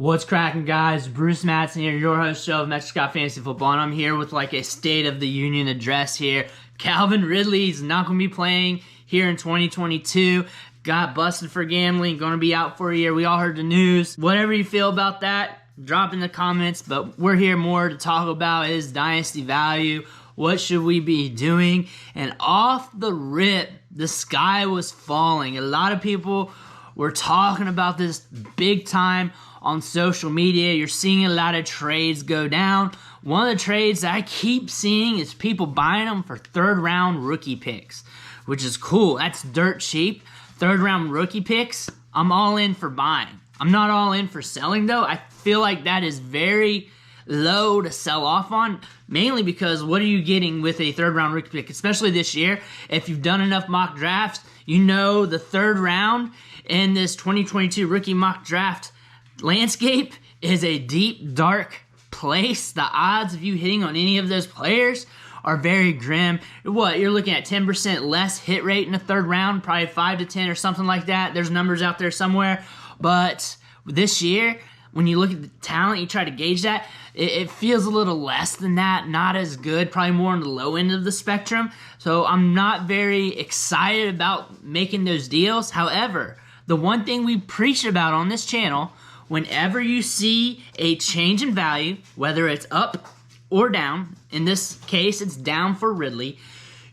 What's cracking, guys? Bruce Madsen here, your host show of Metro Scott Fantasy Football, and I'm here with like a State of the Union address here. Calvin Ridley's not going to be playing here in 2022. Got busted for gambling, going to be out for a year. We all heard the news. Whatever you feel about that, drop in the comments, but we're here more to talk about his dynasty value. What should we be doing? And off the rip, the sky was falling. A lot of people were talking about this big time on social media. You're seeing a lot of trades go down. One of the trades that I keep seeing is people buying them for third-round rookie picks, which is cool. That's dirt cheap. Third-round rookie picks, I'm all in for buying. I'm not all in for selling, though. I feel like that is very low to sell off on, mainly because what are you getting with a third-round rookie pick, especially this year? If you've done enough mock drafts, you know the third round in this 2022 rookie mock draft landscape is a deep, dark place. The odds of you hitting on any of those players are very grim. What, you're looking at 10% less hit rate in the third round, probably 5 to 10 or something like that. There's numbers out there somewhere. But this year, when you look at the talent, you try to gauge that, it feels a little less than that, not as good, probably more on the low end of the spectrum. So I'm not very excited about making those deals. However, the one thing we preach about on this channel, whenever you see a change in value, whether it's up or down, in this case it's down for Ridley,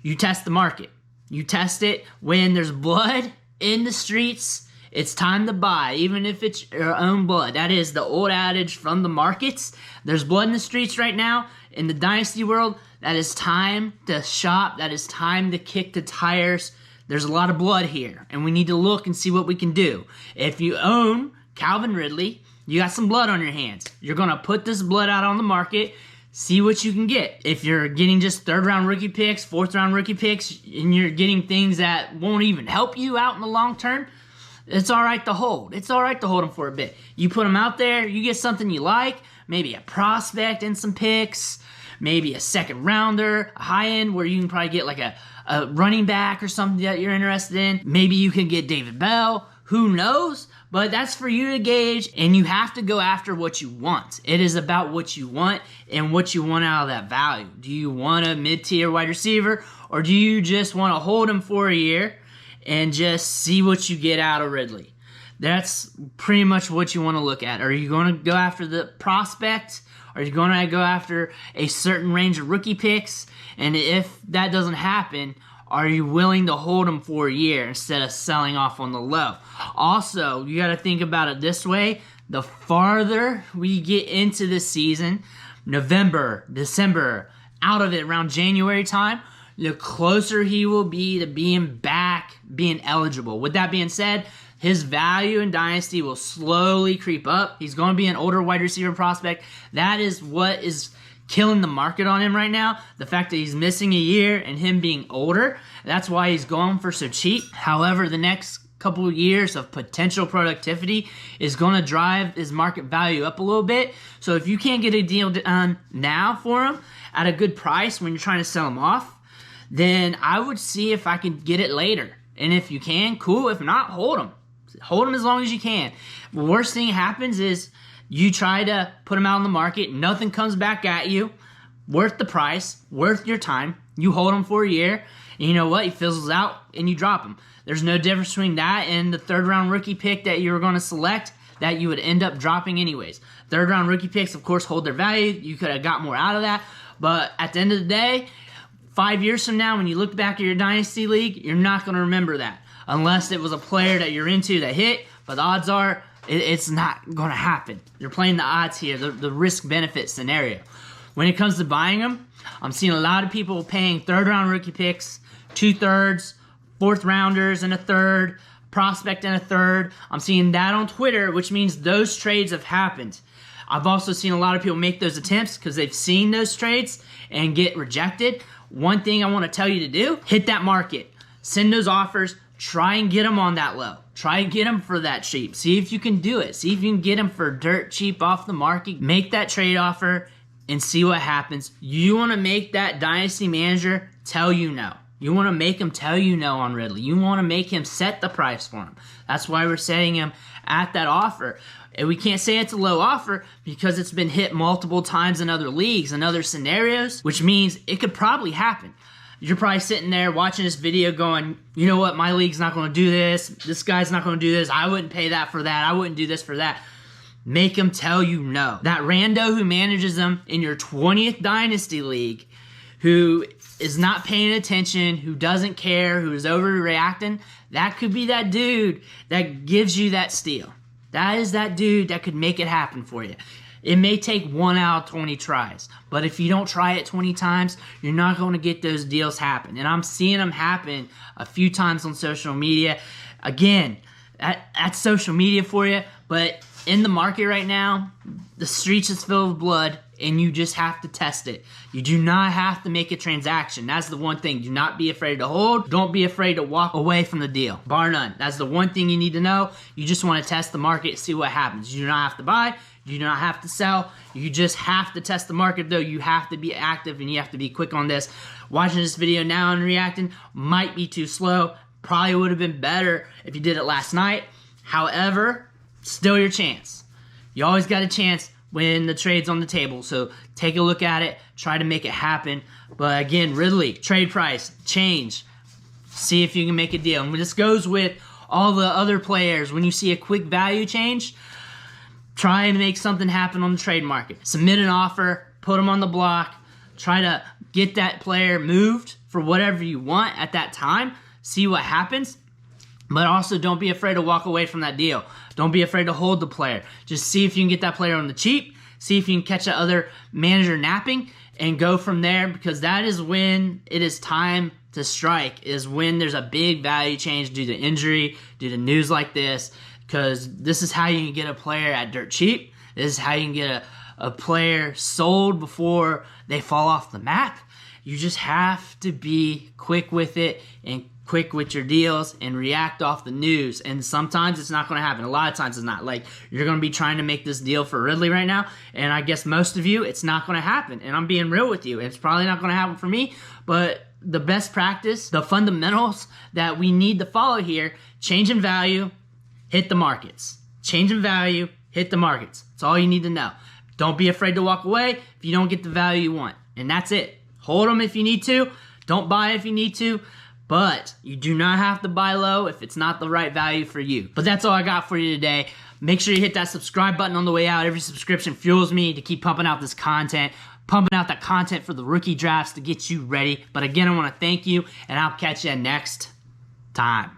you test the market. You test it when there's blood in the streets. It's time to buy, even if it's your own blood. That is the old adage from the markets. There's blood in the streets right now in the dynasty world. That is time to shop. That is time to kick the tires. There's a lot of blood here, and we need to look and see what we can do. If you own Calvin Ridley, you got some blood on your hands. You're going to put this blood out on the market, see what you can get. If you're getting just third-round rookie picks, fourth-round rookie picks, and you're getting things that won't even help you out in the long term, it's all right to hold. It's all right to hold them for a bit. You put them out there, you get something you like, maybe a prospect and some picks, maybe a second-rounder, a high-end where you can probably get like a running back or something that you're interested in. Maybe you can get David Bell. Who knows? But that's for you to gauge, and you have to go after what you want. It is about what you want and what you want out of that value. Do you want a mid-tier wide receiver, or do you just want to hold him for a year and just see what you get out of Ridley? That's pretty much what you want to look at. Are you going to go after the prospect? Are you going to go after a certain range of rookie picks? And if that doesn't happen, are you willing to hold them for a year instead of selling off on the low? Also, you got to think about it this way. The farther we get into the season, November, December, out of it around January time, the closer he will be to being back, being eligible. With that being said, his value in Dynasty will slowly creep up. He's going to be an older wide receiver prospect. That is what is killing the market on him right now. The fact that he's missing a year and him being older, that's why he's going for so cheap. However, the next couple of years of potential productivity is going to drive his market value up a little bit. So if you can't get a deal done now for him at a good price when you're trying to sell him off, then I would see if I can get it later. And if you can, cool. If not, hold him. Hold him as long as you can. The worst thing that happens is you try to put him out on the market, nothing comes back at you, worth the price, worth your time. You hold him for a year, and you know what? He fizzles out, and you drop him. There's no difference between that and the third-round rookie pick that you were going to select that you would end up dropping anyways. Third-round rookie picks, of course, hold their value. You could have got more out of that. But at the end of the day, 5 years from now, when you look back at your Dynasty League, you're not going to remember that. Unless it was a player that you're into that hit, but the odds are it's not going to happen. You're playing the odds here, the risk-benefit scenario. When it comes to buying them, I'm seeing a lot of people paying third-round rookie picks, 2/3, fourth-rounders and a third, prospect and a third. I'm seeing that on Twitter, which means those trades have happened. I've also seen a lot of people make those attempts because they've seen those trades and get rejected. One thing I want to tell you to do, hit that market. Send those offers. Try and get them on that low. Try and get them for that cheap. See if you can do it. See if you can get them for dirt cheap off the market. Make that trade offer and see what happens. You want to make that dynasty manager tell you no. You want to make him tell you no on Ridley. You want to make him set the price for him. That's why we're setting him at that offer. And we can't say it's a low offer because it's been hit multiple times in other leagues and other scenarios, which means it could probably happen. You're probably sitting there watching this video going, you know what, my league's not going to do this. This guy's not going to do this. I wouldn't pay that for that. I wouldn't do this for that. Make him tell you no. That rando who manages them in your 20th Dynasty League, who is not paying attention, who doesn't care, who is overreacting, that could be that dude that gives you that steal. That is that dude that could make it happen for you. It may take 1 out of 20 tries, but if you don't try it 20 times, you're not going to get those deals happen. And I'm seeing them happen a few times on social media. Again, that's social media for you, but in the market right now, the streets is filled with blood, and you just have to test it. You do not have to make a transaction. That's the one thing. Do not be afraid to hold. Don't be afraid to walk away from the deal. Bar none. That's the one thing you need to know. You just want to test the market, see what happens. You do not have to buy. You do not have to sell. You just have to test the market, though. You have to be active, and you have to be quick on this. Watching this video now and reacting might be too slow. Probably would have been better if you did it last night. However, still your chance. You always got a chance when the trade's on the table. So take a look at it. Try to make it happen. But again, Ridley, trade price, change. See if you can make a deal. And this goes with all the other players. When you see a quick value change, try and make something happen on the trade market. Submit an offer. Put them on the block. Try to get that player moved for whatever you want at that time. See what happens. But also, don't be afraid to walk away from that deal. Don't be afraid to hold the player. Just see if you can get that player on the cheap. See if you can catch that other manager napping and go from there, because that is when it is time to strike, is when there's a big value change due to injury, due to news like this, because this is how you can get a player at dirt cheap. This is how you can get a player sold before they fall off the map. You just have to be quick with it and quick with your deals and react off the news. And sometimes it's not going to happen. A lot of times it's not. Like, you're going to be trying to make this deal for Ridley right now, and I guess most of you, it's not going to happen. And I'm being real with you. It's probably not going to happen for me, but the best practice, the fundamentals that we need to follow here, change in value, hit the markets. Change in value, hit the markets. That's all you need to know. Don't be afraid to walk away if you don't get the value you want. And that's it. Hold them if you need to. Don't buy if you need to. But you do not have to buy low if it's not the right value for you. But that's all I got for you today. Make sure you hit that subscribe button on the way out. Every subscription fuels me to keep pumping out this content, pumping out that content for the rookie drafts to get you ready. But again, I want to thank you, and I'll catch you next time.